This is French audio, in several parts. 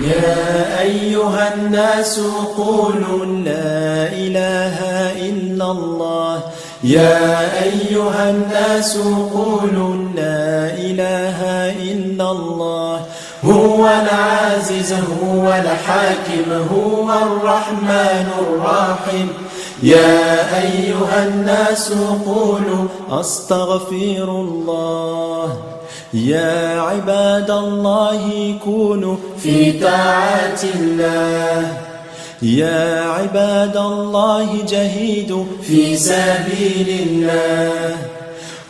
يا أيها الناس قولوا لا إله إلا الله. يا أيها الناس قولوا لا إله إلا الله. هو العزيز هو الحاكم هو الرحمن الرحيم. يا أيها الناس قولوا أستغفر الله. يا عباد الله كونوا في طاعة الله. يا عباد الله جاهدوا في سبيل الله.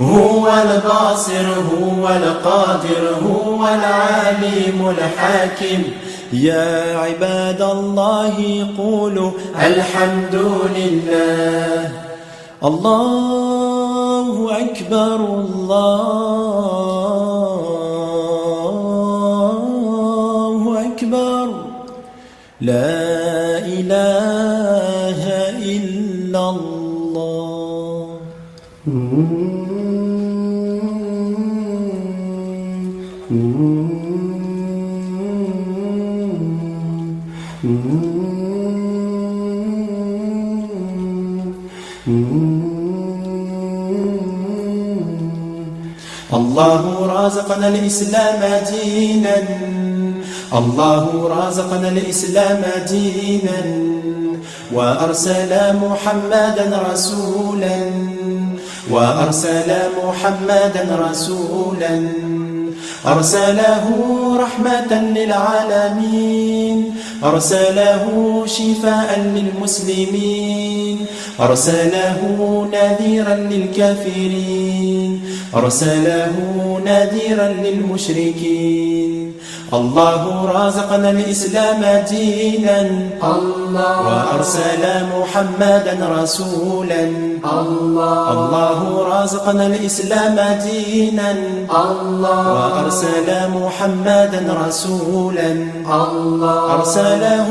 هو الباصر هو القادر هو العليم الحكيم. يا عباد الله قولوا الحمد لله. الله أكبر الله أكبر. لا إله إلا الله. الله رازقنا الإسلام دينا. الله رازقنا الإسلام دينا. وأرسل محمدا رسولا. وأرسل محمدا رسولا. أرسله رحمة للعالمين. أرسله شفاء للمسلمين. أرسله نذيرا للكافرين. أرسله نذيرا للمشركين. الله رازقنا الإسلام دينا. الله وأرسل محمدا رسولا. الله رازقنا الإسلام دينا. الله وأرسل محمدا رسولا. أرسله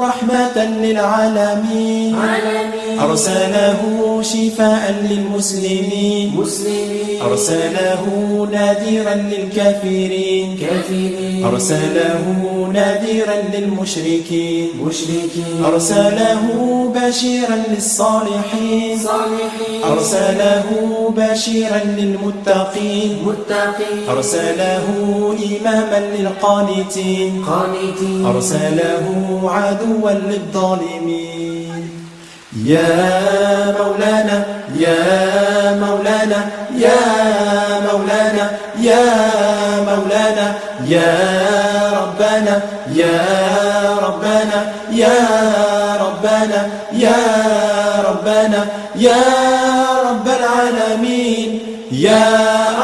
رحمة للعالمين. أرسله شفاء للمسلمين. أرسله نذيرا للكافرين. أرسله نذيرا للمشركين. أرسله بشيرا للصالحين. أرسله بشيرا للمتقين. أرسله إماما للقانتين. أرسله عدوا للظالمين. يا مولانا يا مولانا يا مولانا يا مولانا يا ربنا يا ربنا يا ربنا يا ربنا يا رب العالمين. يا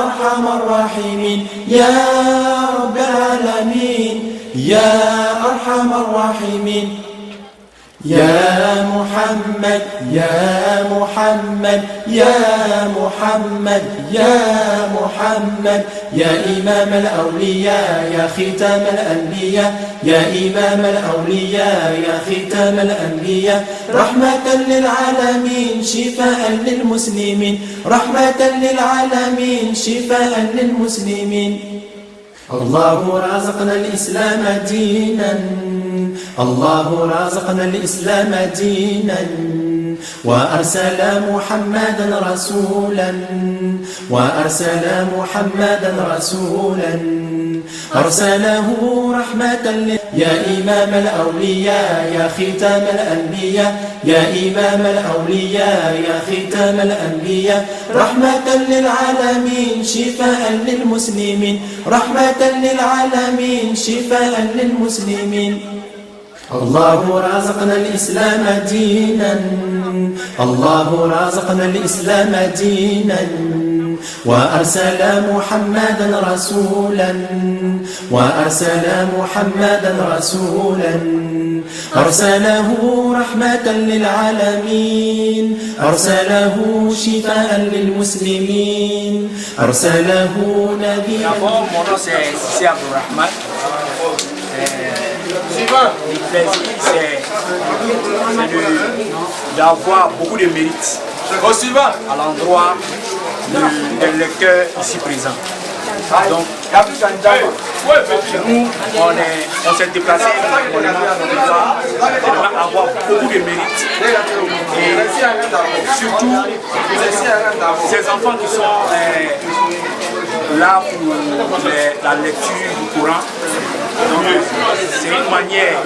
أرحم الراحمين يا رب العالمين. يا أرحم الراحمين. يا محمد يا محمد يا محمد يا محمد يا إمام الأولياء يا ختام الأنبياء. يا إمام الأولياء يا ختام الأنبياء. رحمة للعالمين شفاء للمسلمين. رحمة للعالمين شفاء للمسلمين. الله رزقنا الإسلام دينا. الله رزقنا الإسلام دينا. وأرسل محمدا رسولا. وأرسل محمدا رسولا. أرسله رحمة يا إمام الأولياء يا ختام الأنبياء. يا إمام الأولياء يا ختام الأنبياء. رحمة للعالمين شفاء للمسلمين. رحمة للعالمين شفاء للمسلمين. الله رزقنا الإسلام دينا. الله رزقنا الإسلام دينا. وأرسل محمدا رسولا. وأرسل محمدا رسولا. أرسله رحمة للعالمين. أرسله شفاء للمسلمين. أرسله نبيا. Mon nom c'est Abdourahmane. Le plaisir, c'est d'avoir beaucoup de mérite à l'endroit des lecteurs ici présents. Donc, Nous, on s'est déplacé pour avoir beaucoup de mérite. Et surtout, ces enfants qui sont là pour la lecture du Coran. C'est une manière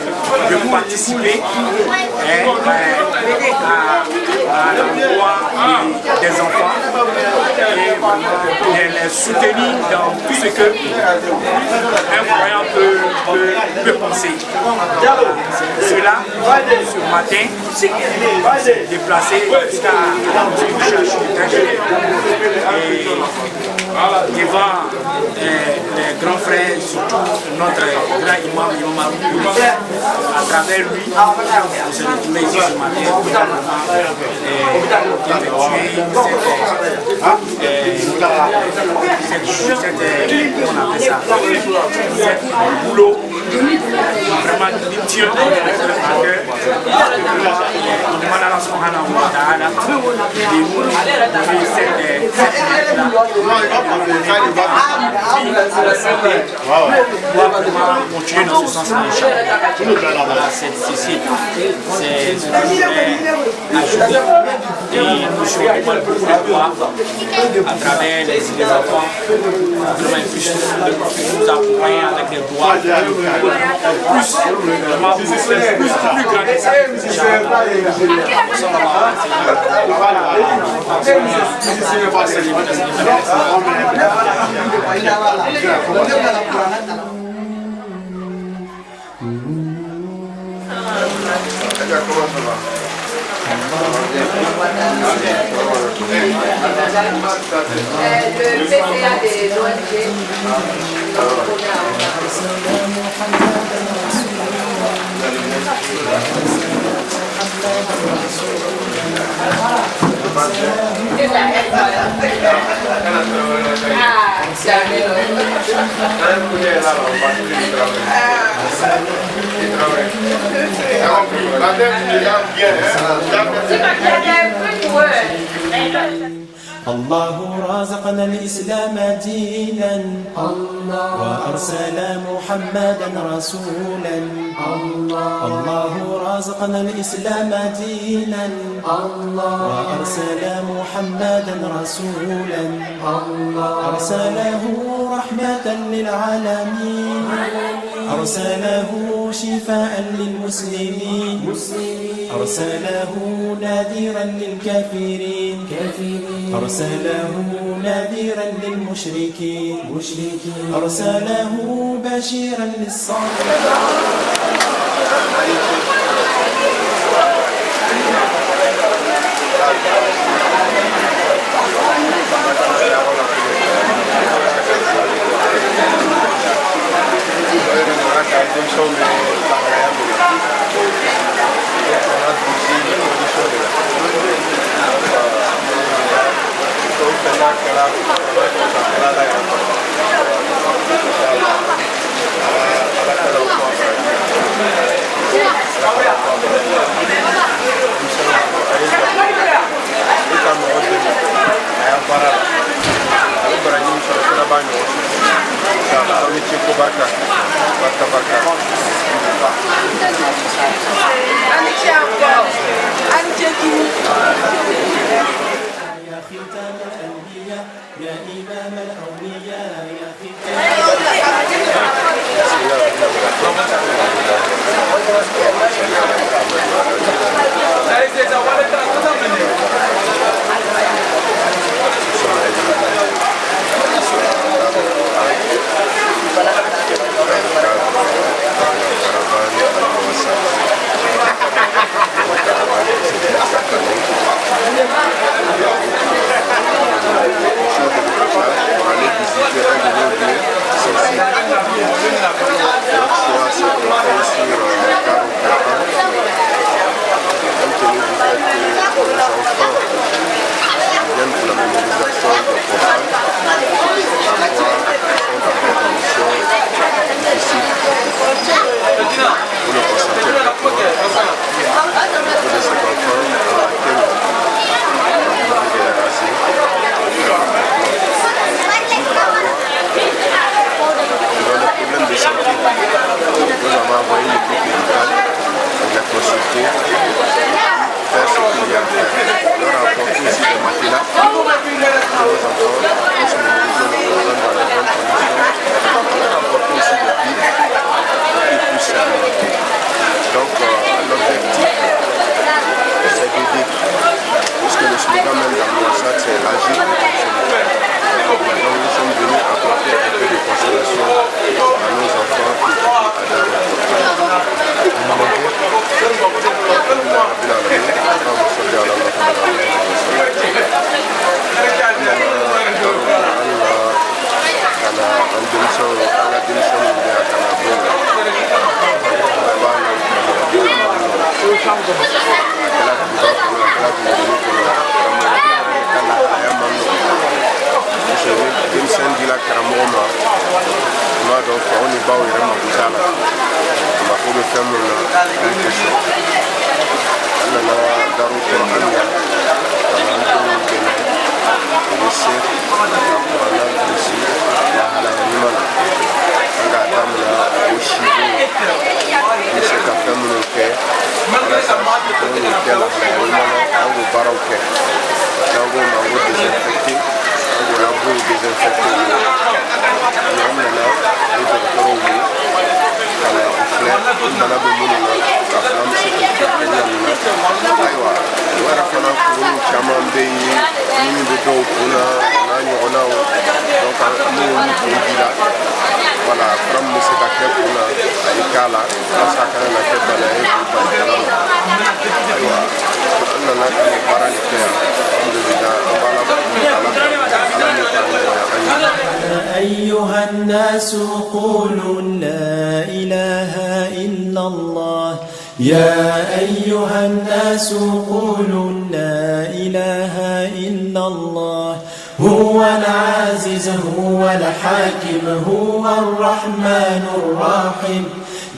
de participer à l'emploi des enfants et de les soutenir dans tout ce que un croyant peut penser. Cela, ce matin, s'est déplacé jusqu'à et devant les grands frères, surtout notre grand imam à travers lui, on s'est retrouvé ici ce matin pour cette boulot vraiment nous tient à cœur. On demande à Allah subhanahu wa ta'ala de nous donner pouvoir continuer dans ce sens-là. Ceci, c'est ajouté et nous souhaitons beaucoup de voir à travers les enfants, vraiment plus nous accompagner avec les doigts, plus vraiment plus grand que ça. Le PCA des ONG. الله رازقنا الإسلام دينا وأرسل محمدا رسولا الله رازقنا الإسلام دينا وأرسل محمدا رسولا أرسله رحمة للعالمين أرسله شفاء للمسلمين أرسله نذيرا للكافرين أرسله نذيرا للمشركين أرسله بشيرا للصابرين. يا ختام الأنبياء يا إمام الأولياء يا Difficile. فمنا الكشف أننا دار القرآن كمان يسير القرآن يسير على الملا أنك تعمل وشيء يسير فمنا كي على سبيل كلا على الملا أو باروكي أو ما هو ديزنفكتي أو رابو ديزنفكتي يعملنا يدرسوا على أفلام أنا بمنا أفلام سكتي أيوة ورفنا كون كمان بي من بدو كنا ناني عناو donc nous là voilà from musique à kepuna alikala ça kana na kebala et aywa on a na para le faire أيها الناس قولوا لا إله إلا الله يا أيها الناس قولوا لا إله إلا الله هو العزيز هو الحاكم هو الرحمن الرحيم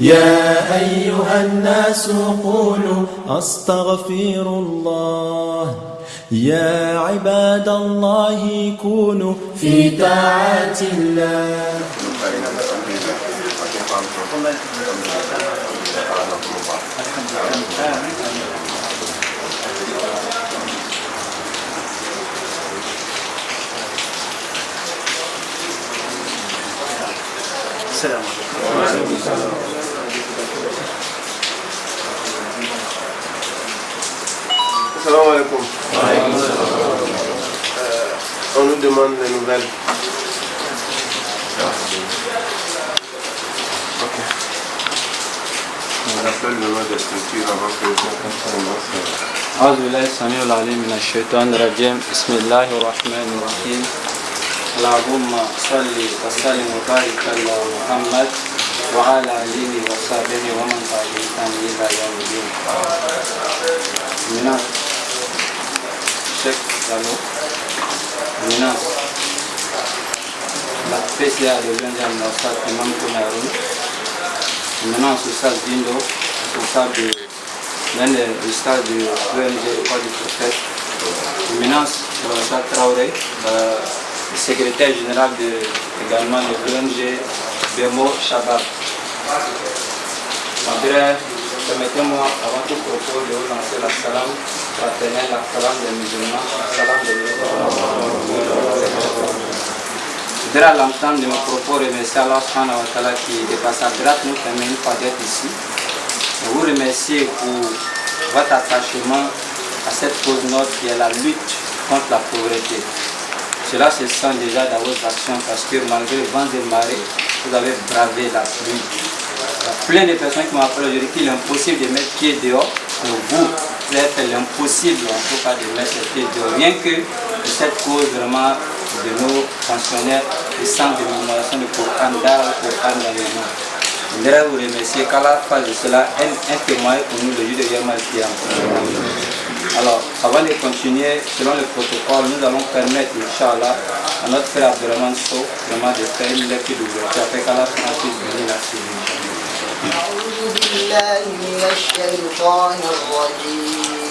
يا أيها الناس قولوا أستغفر الله يا عباد الله كونوا في طاعة الله السلام عليكم. Salam alaikum. On nous demande les nouvelles. Ok. On appelle le nom des structures avant que on commence. أعوذ بالله السميع العليم من الشيطان الرجيم بسم الله الرحمن الرحيم اللهم صل وسلم وبارك على محمد وعلى آله وصحبه ومن تبعهم إلى يوم الدين. Mina Cheikh Diallo Mina la PCA de l'Union Nassar Imam Kounaroun Mina Soussad Dindo Soussad de l'un des stades de l'ONG École du Prophète Mina Soussad Traoré secrétaire général également de l'ONG Bemo Shabab. Permettez-moi, avant tout propos, de vous lancer la salam fraternelle, la salam des musulmans, la salam des musulmans. Je voudrais à l'entendre de mes propos remercier Allah subhanahu wa ta'ala qui, de par sa grâce, nous permet une fois d'être ici. Et vous remercier pour votre attachement à cette cause noble qui est la lutte contre la pauvreté. Cela se sent déjà dans vos actions parce que malgré le vent des marées, vous avez bravé la pluie. Il y a plein de personnes qui m'ont appelé aujourd'hui qu'il est impossible de mettre pied dehors. Donc vous avez fait l'impossible en tout cas de mettre pied dehors. Rien que de cette cause vraiment de nos pensionnaires, des centres de mémorisation de Coran d'art, Coran d'environnement. Je voudrais vous remercier qu'Allah fasse de cela un témoin pour nous le jour de Yom Al-Qiyam. Alors, avant de continuer, selon le protocole, nous allons permettre, Inch'Allah, à notre frère Abdelrahman Sow, vraiment de faire une lecture d'ouverture avec Allah puisse venir la suivre. أعوذ بالله من الشيطان الرجيم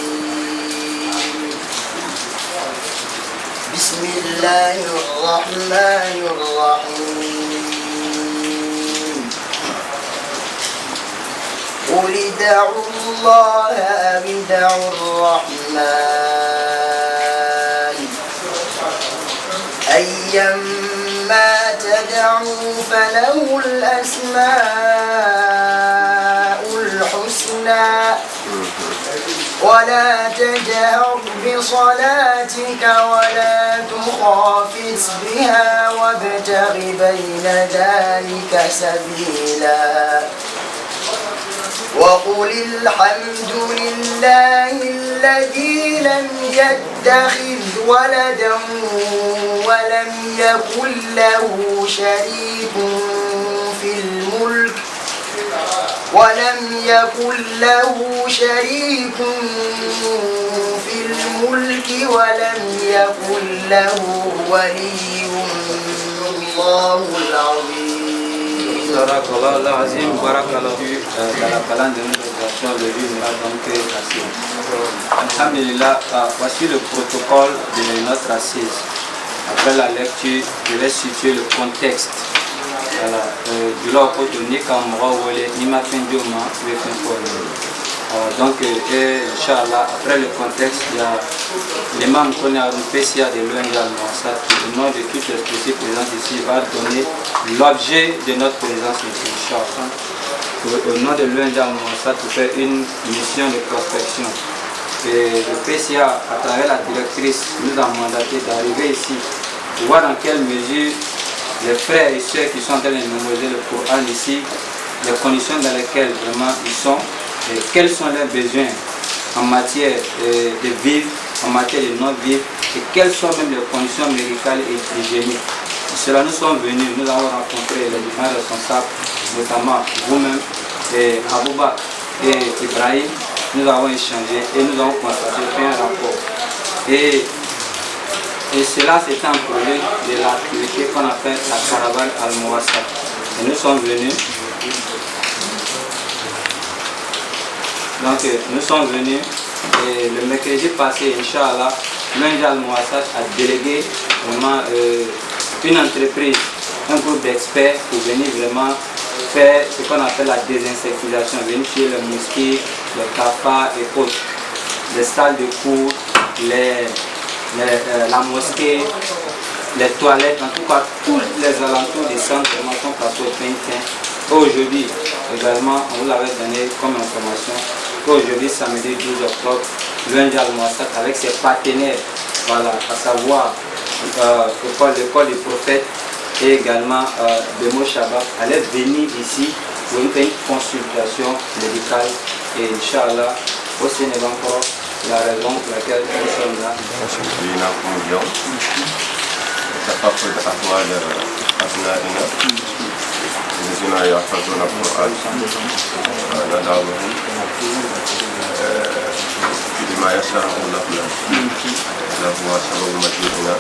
بسم الله الرحمن الرحيم قل ادعوا الله أو ادعوا الرحمن أيما تدعوا فله الأسماء الحسنى ولا تجهر بصلاتك ولا تخافت بها وابتغ بين ذلك سبيلا وقل الحمد لله الذي لم يتخذ ولدا ولم يكن له شريك في الملك ولم يكن له ولي من الله العظيم Barakallah, l'azim, barakallah, dans la balance de notre création, le riz n'ira donc assez. Alhamdulillah, voici le protocole de notre assise. Après la lecture, je vais situer le contexte. Voilà, du lot de Nikamra ou les Nimafindioma, donc, Inch'Allah, après le contexte, il y a l'imam qu'on a un PCA de l'ONG Al-Mouassat qui, au nom de toutes les spécificités présentes ici, va donner l'objet de notre présence ici, Inch'Allah. Au nom de l'ONG Al-Mouassat, pour faire une mission de prospection. Et le PCA, à travers la directrice, nous a mandaté d'arriver ici pour voir dans quelle mesure les frères et sœurs qui sont en train de mémoriser le Coran ici, les conditions dans lesquelles vraiment ils sont, et quels sont leurs besoins en matière de vivre, en matière de non-vivre, et quelles sont même les conditions médicales et hygiéniques. Cela nous sommes venus, nous avons rencontré les différents responsables, notamment vous-même, et Abouba et Ibrahim. Nous avons échangé et nous avons constaté, fait un rapport. Et cela, c'est un projet de l'activité qu'on appelle la caravane Al-Mouassat. Et nous sommes venus. Donc, nous sommes venus et le mercredi passé, Inch'Allah, l'ONG Al-Mouassat a délégué vraiment une entreprise, un groupe d'experts pour venir vraiment faire ce qu'on appelle la désinsectisation, venir tuer les mosquées, les cafards et autres, les salles de cours, la mosquée, les toilettes, en tout cas tous les alentours des centres de formation partout au pays. Aujourd'hui, également, on vous l'avait donné comme information, qu'aujourd'hui, samedi 12 octobre, l'ONG Al-Mouassat avec ses partenaires, voilà, à savoir l'école des prophètes et également Bemo Shabab, allait venir ici pour une consultation médicale et Inch'Allah, au Sénégal encore la raison pour laquelle nous sommes là. الذين يحفظون القرآن ندعوهم بما يسره الله له سبب مجيئنا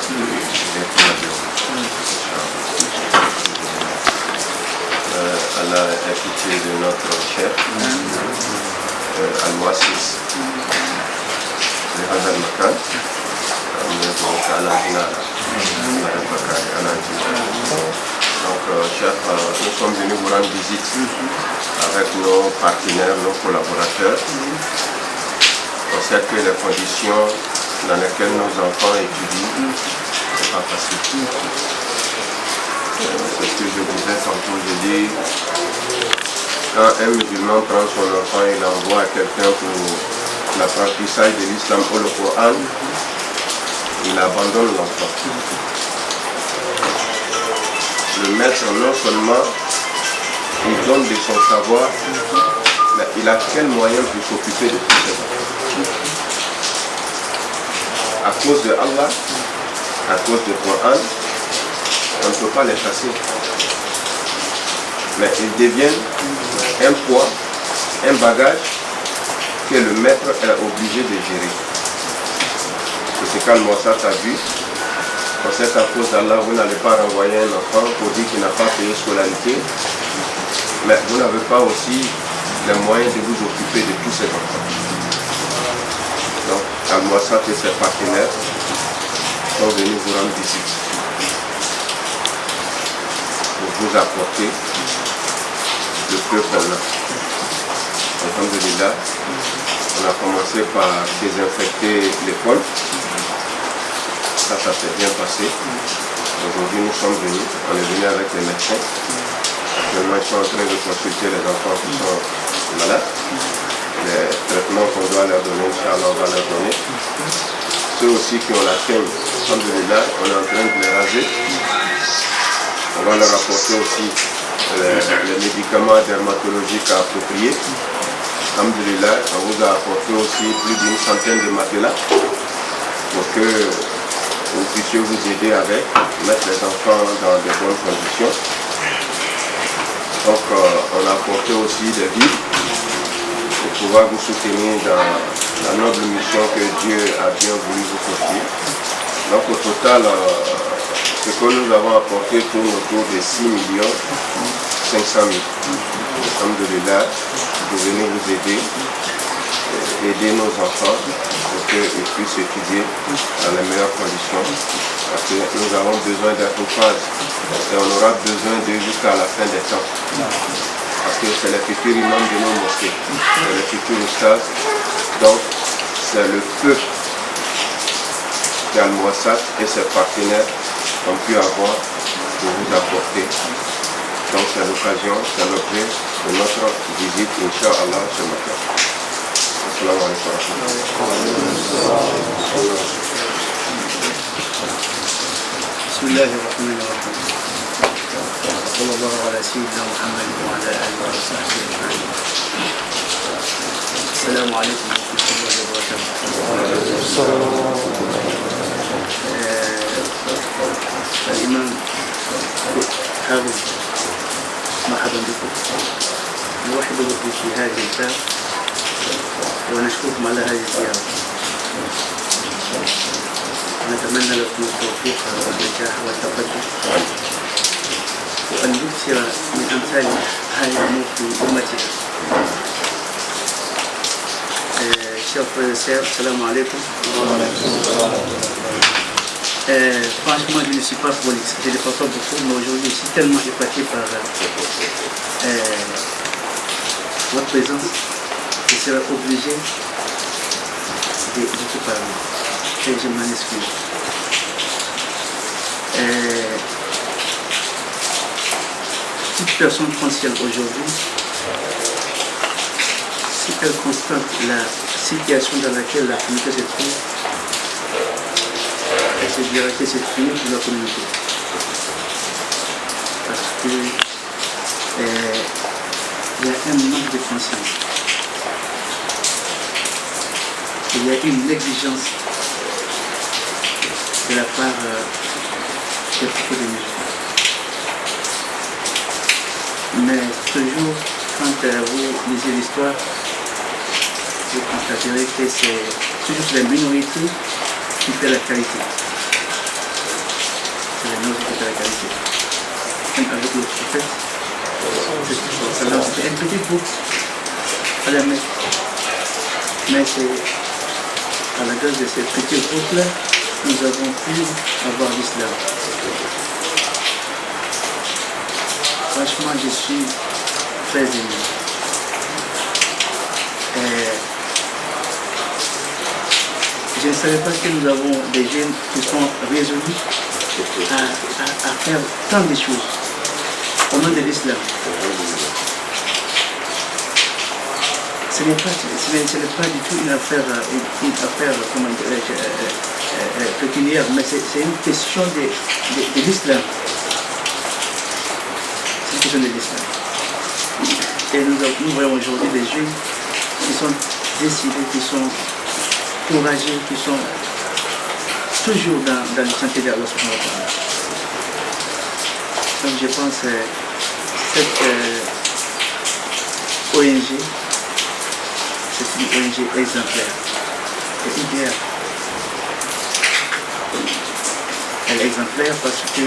à la pitié de notre chef Al-Mouassis de هذا المكان Donc, chef, nous sommes venus vous rendre visite avec nos partenaires, nos collaborateurs. On sait que les conditions dans lesquelles nos enfants étudient ne sont pas faciles. C'est ce que je disais tantôt, je dis, quand un musulman prend son enfant et l'envoie à quelqu'un pour l'apprentissage de l'islam ou le Coran, il abandonne l'enfant. Le maître, non seulement il donne de son savoir, mais il a quel moyen pour s'occuper de tout ça. À cause de Allah, à cause du Coran, on ne peut pas les chasser. Mais ils deviennent un poids, un bagage que le maître est obligé de gérer. C'est quand Mouassat a vu. On sait qu'à cause d'Allah, vous n'allez pas renvoyer un enfant pour dire qu'il n'a pas payé scolarité, mais vous n'avez pas aussi les moyens de vous occuper de tous ces enfants. Donc, Al-Mouassat et ses partenaires sont venus vous rendre visite pour vous apporter le peu qu'on a. Alhamdulillah, on a commencé par désinfecter l'école. Ça s'est bien passé. Aujourd'hui, nous sommes venus. On est venu avec les médecins. Actuellement, ils sont en train de consulter les enfants qui sont malades. Les traitements qu'on doit leur donner, Inch'Allah, on va leur donner. Ceux aussi qui ont la chaîne, alhamdulillah, on est en train de les raser. On va leur apporter aussi les médicaments dermatologiques appropriés. Alhamdulillah, on vous a apporté aussi plus d'une centaine de matelas pour que vous puissiez vous aider avec, mettre les enfants dans de bonnes conditions. Donc on a apporté aussi des vivres pour pouvoir vous soutenir dans la noble mission que Dieu a bien voulu vous confier. Donc au total, ce que nous avons apporté tourne autour de 6 millions 500 000. Alhamdulillah, vous venez vous aider nos enfants pour qu'ils puissent étudier dans les meilleures conditions. Parce que nous avons besoin d'être en phase et on aura besoin d'eux jusqu'à la fin des temps. Parce que c'est les futurs imams de nos mosquées, c'est les futurs ustads. Donc c'est le feu qu'Al-Mouassat et ses partenaires ont pu avoir pour vous apporter. Donc c'est l'occasion, c'est l'objet de notre visite, Inch'Allah, ce matin. Assalamu alaikum. بسم الله الرحمن الرحيم. صلى الله على سيدنا محمد وعلى آله وصحبه أجمعين. السلام عليكم ورحمة الله وبركاته. الإمام هارون مرحبا بكم. نرحب بكم في هذه الباب ونشكركم على هذه الزيارة. نتمنى لكم التوفيق والنجاح والتقدم وأن يكثر من أمثال هذه الأمور في أمتنا. Chers frères et sœurs, salam alaikum. Franchement, je ne suis pas prolixe, je ne parle pas beaucoup, mais aujourd'hui je suis tellement épaté par votre présence que je serai obligé de vous parler. Et je m'en excuse. Toute personne consciente aujourd'hui, si elle constate la situation dans laquelle la communauté se trouve, elle se dira que c'est fini pour la communauté. Parce que il y a un manque de conscience. Il y a une négligence de la part de beaucoup de musulmans. Mais toujours, quand vous lisez l'histoire, vous constaterez que c'est toujours la minorité qui fait la qualité. C'est la minorité qui fait la qualité. Même avec le prophète, c'était un petit groupe à la Mecque. Mais c'est à la grâce de ces petits groupes-là, nous avons pu avoir l'islam. Franchement, je suis très ému. Je ne savais pas que nous avons des jeunes qui sont résolus à faire tant de choses au nom de l'islam. Ce n'est pas du tout une affaire comment pécuniaire, mais c'est une question de l'islam. C'est une question de l'islam. Et nous voyons aujourd'hui des jeunes qui sont décidés, qui sont courageux, qui sont toujours dans le sentier d'Allah. Donc je pense que cette ONG, c'est une ONG exemplaire et idéale. Elle est exemplaire parce que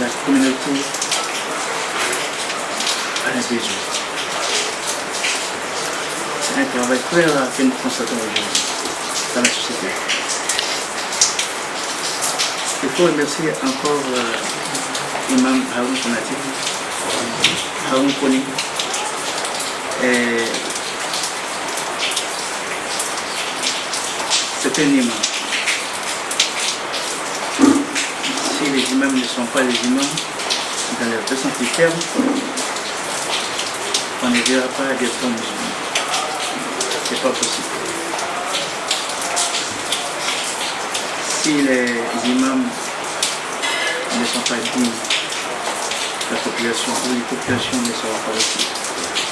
la communauté a un besoin. C'est un travail très rare que nous constatons aujourd'hui dans la société. Il faut remercier encore Imam Haroun Konati, Haroun Koni. C'est un imam. Si les imams ne sont pas les imams, dans leur façon de faire, on ne verra pas des bons musulmans. C'est pas possible. Si les imams ne sont pas dignes, la population ou les populations ne seront pas aussi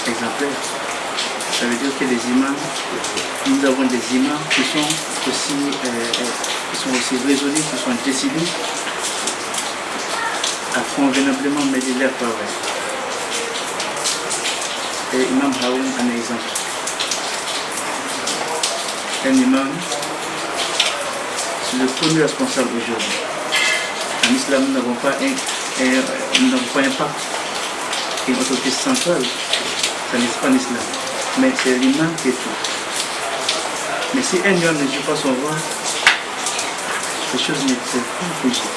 exemplaires. Ça veut dire que les imams, nous avons des imams qui sont aussi résolus, qui sont décidés à convenablement mêler leur travail. Et Imam Haroun, un exemple. Un imam, c'est le premier responsable aujourd'hui. En islam, nous n'avons pas un pacte une autorité centrale, ça n'est pas l'islam. Mais c'est l'imam qui est tout. Mais si un imam ne joue pas son rôle, les choses ne peuvent pas bouger.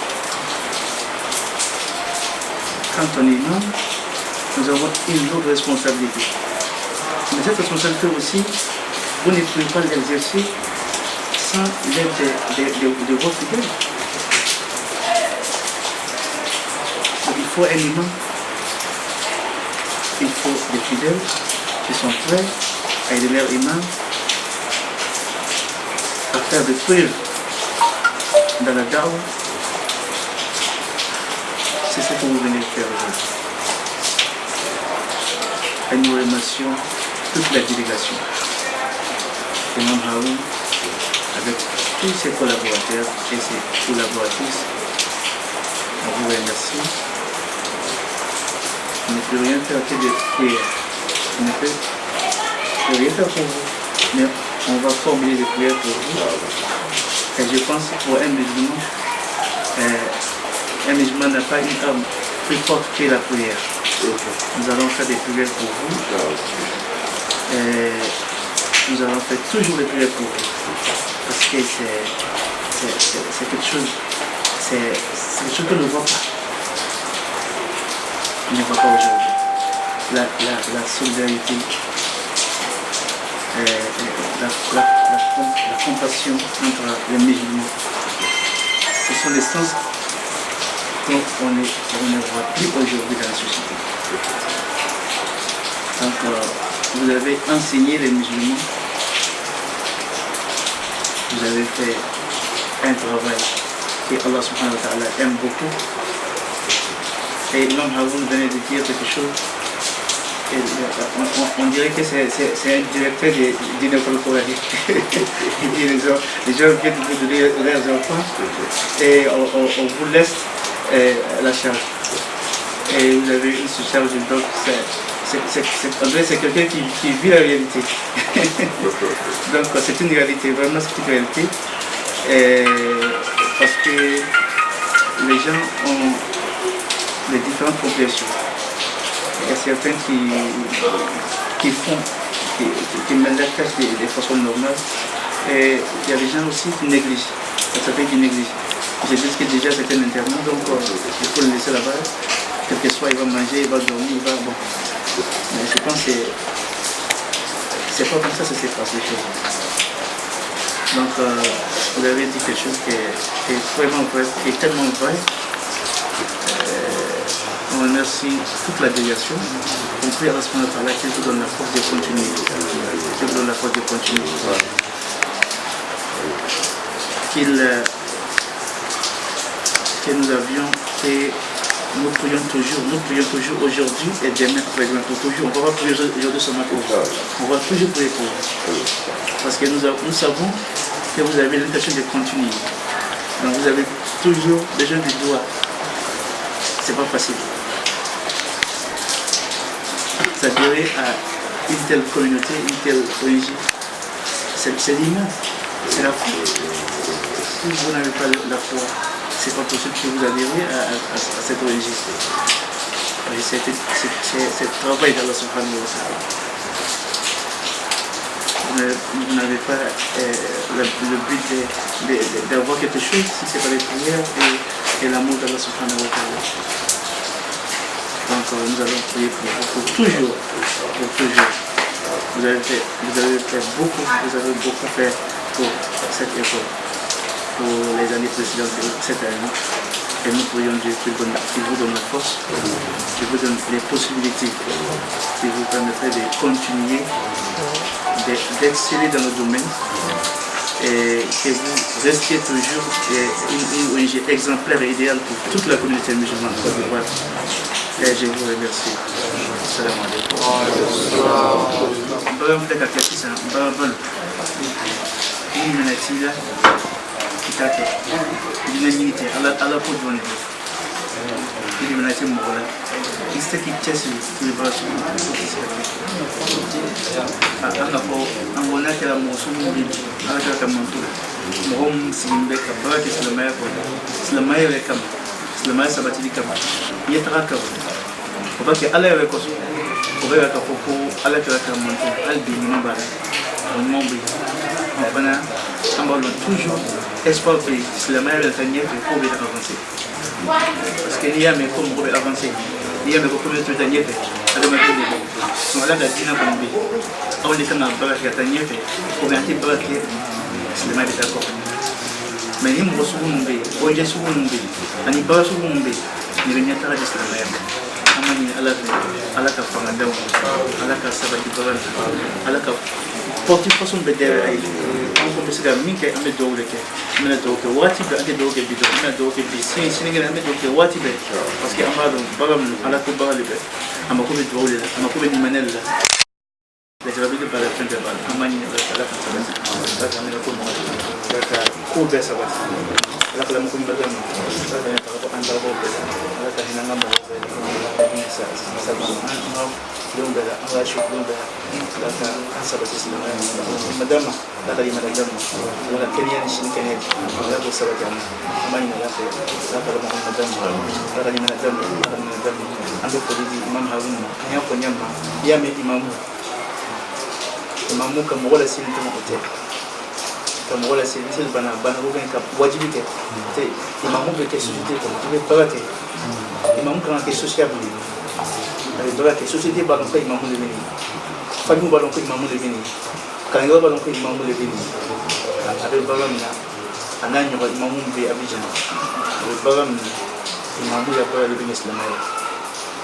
Quand on est imam, nous avons une autre responsabilité. Mais cette responsabilité aussi, vous ne pouvez pas l'exercer sans l'aide de vos fidèles. Donc il faut un imam, il faut des fidèles qui sont prêts à aider leur imam à faire des preuves dans la dawa. C'est ce que vous venez de faire aujourd'hui. Et nous remercions toute la délégation. Imam Haroun, avec tous ses collaborateurs et ses collaboratrices, on vous remercie. On ne peut rien faire que de prières. On ne peut rien faire pour vous. Mais on va formuler des prières pour vous. Et je pense pour un musulman n'a pas une arme plus forte que la prière. Nous allons faire des prières pour vous. Et nous allons faire toujours des prières pour vous. Parce que c'est quelque chose, c'est quelque chose que ne voit pas. On ne voit pas aujourd'hui. La solidarité, la compassion entre les musulmans, ce sont les sens qu'on ne voit plus aujourd'hui dans la société. Donc, vous avez enseigné les musulmans, vous avez fait un travail que Allah subhanahu wa ta'ala aime beaucoup. Et l'homme Haroun venait de dire quelque chose. Et on dirait que c'est un directeur d'une école coranique. Il dit les gens viennent vous donner leurs enfants et on vous laisse la charge. Et vous avez une charge, donc c'est quelqu'un qui vit la réalité. Donc c'est une réalité, vraiment c'est une réalité. Parce que les gens ont les différentes compréhensions. Il y a certains qui mènent la tâche de façon normale. Et il y a des gens aussi qui négligent. Il y a certains qui négligent. Je dis que déjà c'est un internat, donc il faut le laisser là-bas. Quel que soit, il va manger, il va dormir, il va... Bon. Mais je pense que c'est pas comme ça que ça se passe les choses. Donc vous avez dit quelque chose qui est vraiment vrai, qui est tellement vrai. On remercie toute la délégation. On prie à la semaine par là qu'il vous donne la force de continuer. Qu'il vous donne la force de continuer. Que nous avions fait, nous prions toujours aujourd'hui et demain après demain pour toujours. On va pas prier aujourd'hui seulement pour vous. On va toujours prier pour vous. Parce que nous savons que vous avez l'intention de continuer. Donc vous avez toujours besoin du doigt. C'est pas facile. S'adhérer à une telle communauté, une telle ONG, c'est l'humain, c'est la foi. Si vous n'avez pas la foi, c'est pas possible que vous adhériez à cette ONG. C'est le travail d'Allah subhanahu wa ta'ala. Vous n'avez pas le but d'avoir quelque chose si ce n'est pas les prières et l'amour d'Allah subhanahu wa ta'ala. Donc nous allons prier pour toujours. Vous avez fait beaucoup, vous avez beaucoup fait pour cette école, pour les années précédentes de cette année. Et nous prions Dieu qui vous donne la force, qui vous donne les possibilités, qui vous permettrait de continuer, d'exceller dans le domaine et que vous restiez toujours une ONG exemplaire et idéale pour toute la communauté musulmane de Côte d'Ivoire. Et je vous remercie. Salam alaikum. o ba ke ala yɛrɛ kɔsɔ o bɛ ka fɔ ko ala kɛra karamɔgɔ hali bi ɲuman b'a la o ɲuman bɛ yen fana an b'a dɔn toujours espoir bɛ yen silamɛya bɛ taa ɲɛfɛ ko bɛ avancer parce que n'i y'a mɛn ko mɔgɔ bɛ avancer n'i y'a mɛn ko communauté bɛ taa ɲɛfɛ adamaden de bɛ donc ala ka diinɛ kɔni bɛ yen aw de kan ka baara kɛ ka taa ɲɛfɛ o bɛ an tɛ baara kɛ silamɛya bɛ taa kɔfɛ mais ni mɔgɔ sugu minnu bɛ yen bɔnjɛ sugu minnu bɛ yen ani baara sugu minnu bɛ yen nin bɛ ɲɛtaga di silamɛya ma an b'a ɲini ala fɛ ala ka fanga d'aw ala ka sabati baara la ala ka porte façon bɛ dayɛlɛ a ye an ko bɛ se ka min kɛ an bɛ dugawu de kɛ an bɛna dugawu kɛ waati bɛɛ an tɛ dugawu kɛ bi dɔn an bɛna dugawu kɛ bi sinikɛnɛ an bɛ dugawu kɛ waati bɛɛ parce que an b'a dɔn baara minnu ala ko baara de bɛ a mako bɛ dugawu de la a mako bɛ limaniya de la lajarabi b'a la fɛn bɛɛ b'a la an b'a ɲini ala fɛ ala ka sabati ala ka minɛ ko nɔgɔya ala ka ko bɛɛ sabati ala ka lamɔ ko ɲuman d'a ma ala ka ɲɛ taga bɔ an dalabaw bɛɛ la ala ka hinɛ an ka mɔgɔw bɛɛ la ala ka hinɛ sabu an ka denw bɛɛ la an ka su denw bɛɛ la ala ka an sabati silamɛya ma d'a ma ala ka limaniya d'a ma ala ka kɛnɛya ni sini kɛnɛya ala k'o sabati an ma an b'a ɲini ala fɛ ala ka lamɔ ko ɲuman d'a ma ala ka limaniya d'a ma ala ka limaniya d'a ma an bɛ foli di imam harun ma an y'a fɔ ɲɛ ma i y'a mɛn imamu ka mɔgɔ la sini tɛmɛ o tɛ ka mɔgɔ la sini misali bana ko ka wajibi kɛ tɛ imamu bɛ kɛ société kɔnɔ i bɛ baara kɛ imamu kan ka kɛ sociable de a bɛ baara kɛ société b'a dɔn ko imamu de bɛ nin famille b'a dɔn ko imamu de bɛ nin kalanyɔrɔ b'a dɔn ko imamu de bɛ nin a bɛ baara min na a n'a ɲɔgɔn imamu bɛ Abidjan a bɛ baara min na imamu ya baara de bɛ nin silamɛya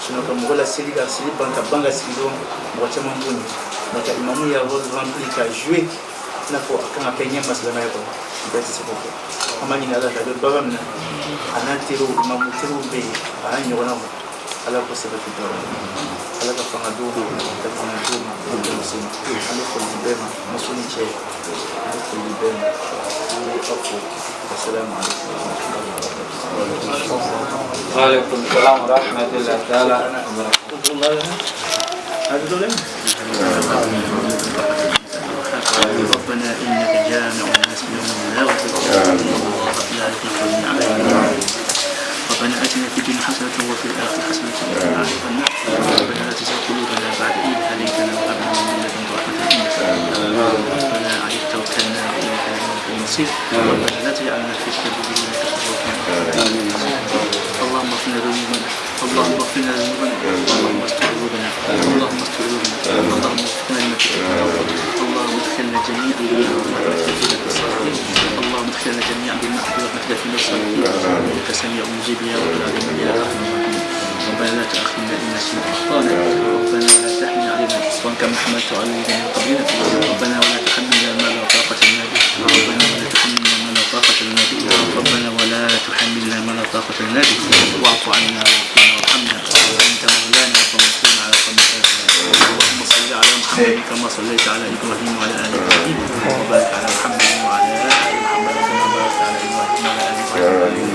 sinon ka mɔgɔ la seli ka seli ban ka sigi dɔrɔn mɔgɔ caman b'o ɲɛ donc imamu ya rôle rempli ka jouer n'a fɔ a kan ka kɛ ɲɛma silamɛya kɔnɔ bɛɛ tɛ se k'o kɛ an b'a ɲini ala fɛ a bɛ baara min na a n'a teriw imamu teriw bɛ yen a n'a ɲɔgɔnnaw ala ko sabati dɔrɔn ala ka fanga d'u ma ka fanga d'u ma k'o bɛɛ se ma an bɛ foli bɛɛ ma muso ni cɛ an bɛ foli bɛɛ ma an bɛ aw fo assalamu alaikum وعليكم السلام ورحمة الله تعالى وبركاته. هذا ظلم ربنا إنك جامع الناس يوم لا ريب ربنا آتنا في الدنيا حسنة وفي الآخرة حسنة وقنا عذاب النار ربنا لا تزغ قلوبنا بعد إذ هديتنا وهب لنا من لدنك رحمة إنك أنت الوهاب ربنا عليك توكلنا وإليك المصير ربنا لا تجعلنا فتنة للذين كفروا اللهم اغفر لنا ذنوبنا اللهم اغفر لنا ذنوبنا اللهم استر عيوبنا اللهم استر عيوبنا اللهم اغفر لنا اللهم ادخلنا جميعا برحمتك في الصالحين اللهم ادخلنا جميعا برحمتك في الصالحين انك سميع مجيب يا رب العالمين يا ارحم الراحمين ربنا لا تؤاخذنا ان نسينا اخطانا ربنا ولا تحمل علينا اصرا كما حملته على الذين من قبلنا ربنا ولا تحملنا ما لا طاقه لنا به ربنا ولا تحملنا ما لا طاقه لنا به ربنا ولا تحملنا ما لا طاقه لنا به واعف عنا واغفر وارحمنا انت مولانا فانصرنا على قوم الكافرين اللهم صل على محمد كما صليت على ابراهيم وعلى ال ابراهيم وبارك على محمد وعلى ال محمد كما باركت على ابراهيم وعلى ال ابراهيم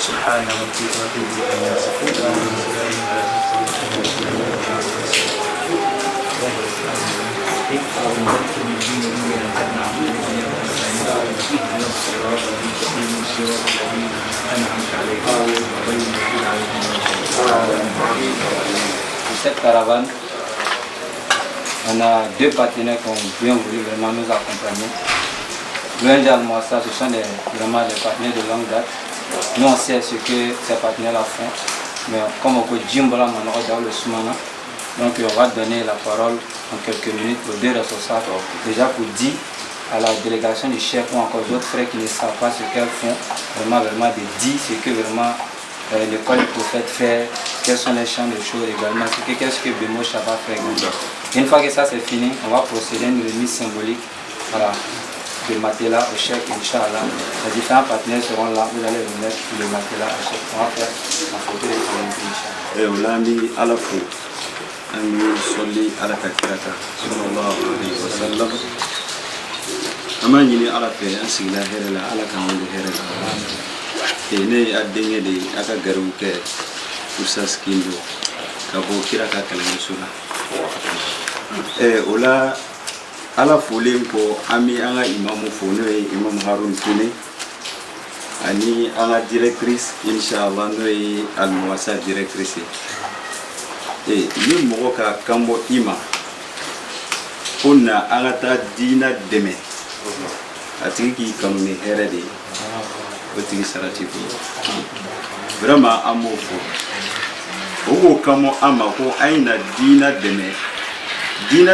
سبحان ربك رب العزه عما يصفون وسلام على Cette caravane, on a deux partenaires qui ont bien voulu vraiment nous accompagner. L'un d'Al-Mouassa, ce sont vraiment des partenaires de longue date. Nous on sait ce que ces partenaires-là font, mais comme on peut dire dans le Soumana, donc on va donner la parole en quelques minutes aux deux responsables, déjà pour dire à la délégation du chef ou encore d'autres frères qui ne savent pas ce qu'elles font, vraiment de dire ce que vraiment l'école du prophète fait, quels sont les champs de choses également, qu'est-ce que Bemo Chaba fait également. Une fois que ça c'est fini, on va procéder à une remise symbolique, voilà, de matelas au chef, Inch'Allah. Les différents partenaires seront là, vous allez remettre le matelas au chef. On va faire la photo de Eulandi Alafu, Ami Soli Alakakiraka, sallallahu alayhi wa sallam. Amani Alafe, Ansila Herela, Alakamandi Herela. Ne adenye de aka garuke usaskindo kabo kiraka kalamusula ola ala fulen ko ami anga imamu fono imam Harun Kine ani anga directrice inshallah no Al-Mouassa directrice ni mɔgɔ ka kanbɔ i ma ko na an ka taa diina dɛmɛ a tigi k'i kanu ni hɛrɛ de ye o tigi sarati ko vraiment an b'o fɔ o ko kama an ma ko an ye na diina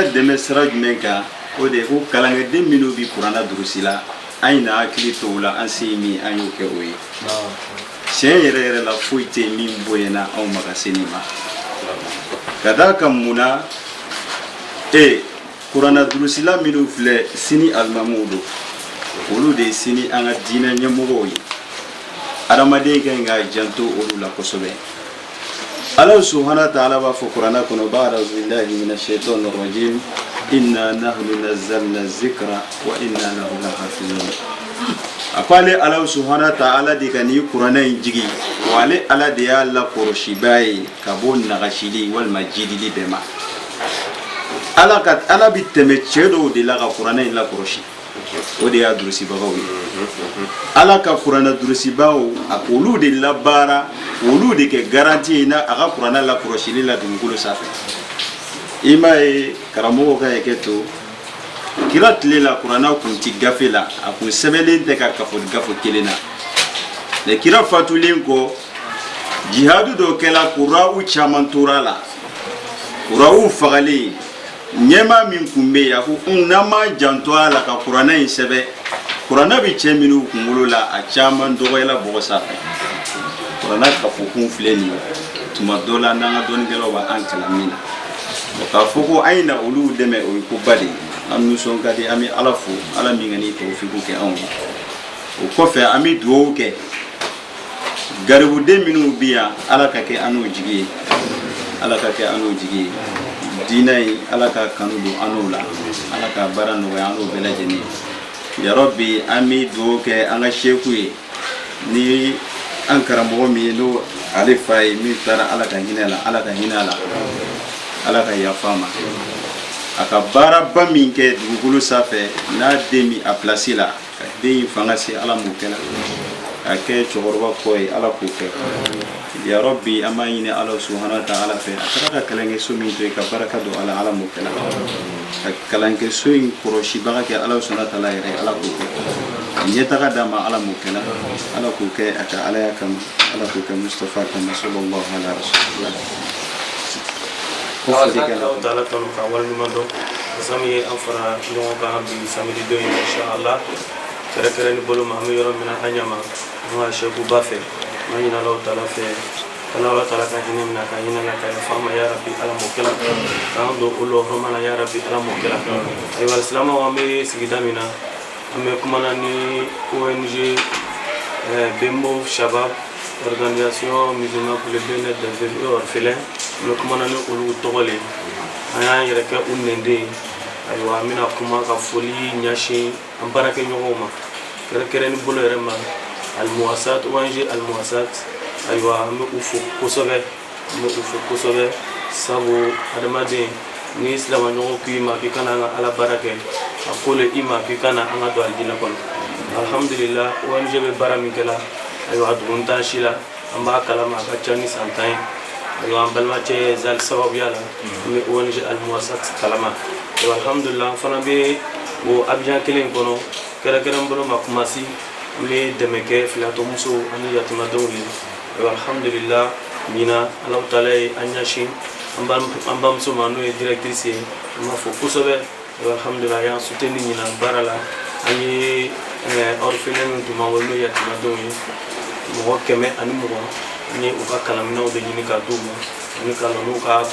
dɛmɛ sira jumɛn kan o de ko kalankɛden minnu bi kuranna durusi la an ye na hakili to o la an se ye min an y'o kɛ o ye tiɲɛ yɛrɛ la foyi tɛ min bonyana anw ma ka se nin ma ka d'a kan mun na kuranna durusila minnu filɛ sini alimamuw don olu de ye sini an ka diinɛ ɲɛmɔgɔw ye adamaden kan ka janto olu la kosɛbɛ Allah subhanahu wa ta'ala b'a fɔ kuranna kɔnɔ ba'da billahi minash shaitanir rajim inna nahnu nazzalna dhikra wa inna lahu lahafizun akale Allah subhanahu wa ta'ala de kan ni kuranna in jigi wale ala de ya la koroshi baye ka bo nagashili wal majidili bema ala bi tɛmɛ cɛ dɔw de la ka kuranna in la koroshi o de y'a durusibagaw ye ala ka kuranna durusibagaw olu de labaara olu de kɛ garanti ye na a ka kuranna la kɔrɔsili la dugukolo sanfɛ i m'a ye karamɔgɔ ka hakɛ to kira tile la kuranna kun ti gafe la a kun sɛbɛnlen tɛ ka kafo gafe kelen na mais kira fatulen kɔ jihadu dɔ kɛla kuraw caman tora la kuraw fagalen ɲɛma min kun bɛ yen a ko n'an ma janto a la ka kuranna in sɛbɛn kuranna bi cɛ minnu kunkolo la a caman dɔgɔyala bɔgɔ sanfɛ kuranna kafo kun filɛ nin ye tuma dɔ la n'an ka dɔnnikɛlaw b'an kalan min na k'a fɔ ko an ye na olu dɛmɛ o ye koba de ye an nisɔn ka di an bɛ ala fo ala min ka ni tawfiku kɛ anw ye o kɔfɛ an bɛ dugawu kɛ garibuden minnu bɛ yan ala ka kɛ an n'o jigi ye ala ka kɛ an n'o jigi ye diinɛ in ala ka kanu don an n'o la ala ka baara nɔgɔya an n'o bɛɛ lajɛlen ya rabbi an bɛ dugawu kɛ an ka seku ye ni an karamɔgɔ min ye n'o ale fa ye min taara ala ka hinɛ la ala ka hinɛ la ala ka yafa ma a ka baaraba min kɛ dugukolo sanfɛ n'a den bi a place la ka den in fanga se ala m'o kɛ la a kɛ cɛkɔrɔba kɔ ye ala k'o kɛ ya rabbi an b'a ɲini ala subhanahu wa ta'ala fɛ a taara ka kalankɛso min to yen ka baraka don ala m'o kɛ la ka kalankɛso in kɔrɔsibaga kɛ ala subhanahu wa ta'ala yɛrɛ ala k'o kɛ ɲɛtaga d'a ma ala m'o kɛ la ala k'o kɛ a ka alaya kama ala k'o kɛ mustafa kama sallallahu alaihi wa sallam ta'ala kanu ka waliɲuman dɔn sami ye an fara ɲɔgɔn kan bi samedi don in inshallah kɛrɛkɛrɛ ni bolo ma an bɛ yɔrɔ min na an ɲama an ka sɛkuba fɛ an ɲina Allahu ta'ala fɛ ala ta'ala ka hinɛ minɛ ka hinɛ la ka yafa ma ya rabbi ala m'o kɛ la k'an don o hɔrɔma la ya rabbi ala m'o kɛ la ayiwa alisilamɛw an bɛ sigida min na an bɛ kumana ni ONG Bembo Shabab organisation musulmane pour le bien-être des veuves et orphelins an bɛ kumana ni olu tɔgɔ le an y'an yɛrɛ kɛ u nɛnden ye ayiwa an bɛna kuma ka foli ɲɛsin an baarakɛɲɔgɔnw ma kɛrɛnkɛrɛn ni bolo yɛrɛ ma Al-Muwassat ONG Al-Muwassat ayiwa an bɛ u fo kosɛbɛ sabu adamaden ni silamaɲɔgɔn k'i ma k'i kana an ka ala baara kɛ a ko le i ma k'i kana an ka don alijinɛ kɔnɔ alhamdulillah ONG bɛ baara min kɛla ayiwa dugun t'an si la an b'a kalama a ka ca ni san 10 ye ayiwa an balimacɛ Zal sababuya la an bɛ ONG Al-Muwassat kalama ayiwa alhamdulillah an fana bɛ o Abidjan kelen kɔnɔ kɛrɛnkɛrɛn bolo ma Kumasi an bɛ dɛmɛ kɛ filatɔmusow ani yatimadenw ye ayiwa alhamdulillah ɲina Alahu ta'ala ye an ɲɛsin an bamuso ma n'o ye directrice ye an b'a fɔ kosɛbɛ alhamdulillah y'an soutenir ɲina baara la an ye orphelin min tun b'an bolo n'o ye yatimadenw ye mɔgɔ 120 an ye u ka kalanminɛnw de ɲini ka d'u ma ani ka n'u ka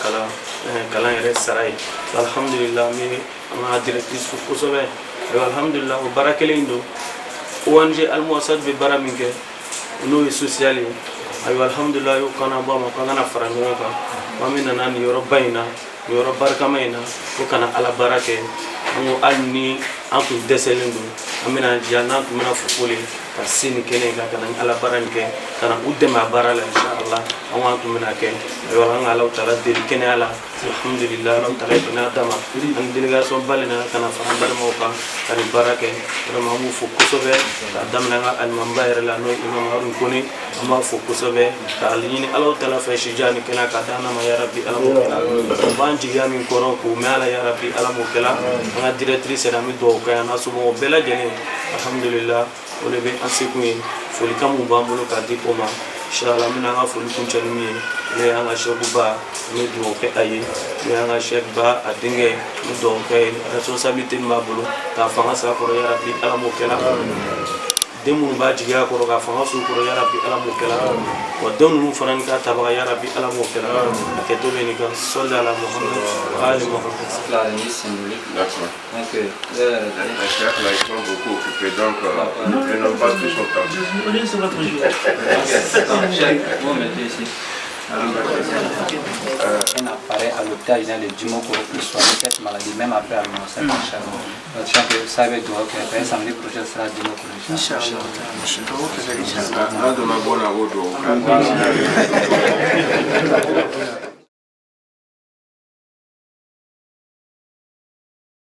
kalan yɛrɛ sara ye alhamdulillah an bɛ an ka directrice fo kosɛbɛ alhamdulillah o baara kelen don ONG Al-Muwassat bɛ baara min kɛ n'o ye social ye ayiwa alhamdulillah y'o kana bɔ a ma k'an kana fara ɲɔgɔn kan an bɛ nana nin yɔrɔba in na nin yɔrɔ barikama in na ko kana ala baara kɛ an ko hali ni an tun dɛsɛlen don an bɛna diya n'an tun bɛna fofole ka se nin kɛnɛ kan ka na ala baara nin kɛ ka na u dɛmɛ a baara la inshallah inshallah an wa tun bɛna kɛ ayiwa an ka Alahu taala deli kɛnɛya la alhamdulillah Alahu taala ye kɛnɛya d'a ma an délégation bali nana ka na fara an balimaw kan ka nin baara kɛ vraiment an b'u fo kosɛbɛ k'a daminɛ an ka alimamiba yɛrɛ la n'o ye Imam Harun Kone an b'a fo kosɛbɛ k'a ɲini Alahu taala fɛ sija ni kɛnɛya ka d'an ma ya rabbi Ala m'o kɛla u b'an jigiya min kɔrɔ k'o mɛn Ala ya rabbi Ala m'o kɛla an ka directrice yɛrɛ an bɛ dugawu kɛ an n'a somɔgɔw bɛɛ lajɛlen alhamdulillah o de bɛ an sekun ye folikan mun b'an bolo k'a di o ma inshallah an bɛna an ka foli kuncɛ ni min ye n'o ye an ka Cheikhba an bɛ dugawu kɛ a ye n'o ye an ka Cheikhba a denkɛ an bɛ dugawu kɛ ye responsabilité min b'a bolo k'a fanga s'a kɔrɔ ya rabbi Ala m'o kɛla den minnu b'a jigiya kɔrɔ k'a fanga s'u kɔrɔ ya rabbi Ala m'o kɛla wa den ninnu fana ni ka tabaga ya rabbi Ala m'o kɛla a kɛtɔ bɛ nin kan salli ala Muhammad wa ali Muhammad. Les chefs là, ils sont beaucoup occupés, donc ne prenons pas tout son temps. Un appareil à l'hôpital de Djimokoro pour soigner cette maladie, même après l'annonce. Sachant que ça va être le samedi prochain sera Djimokoro. Inch'Allah.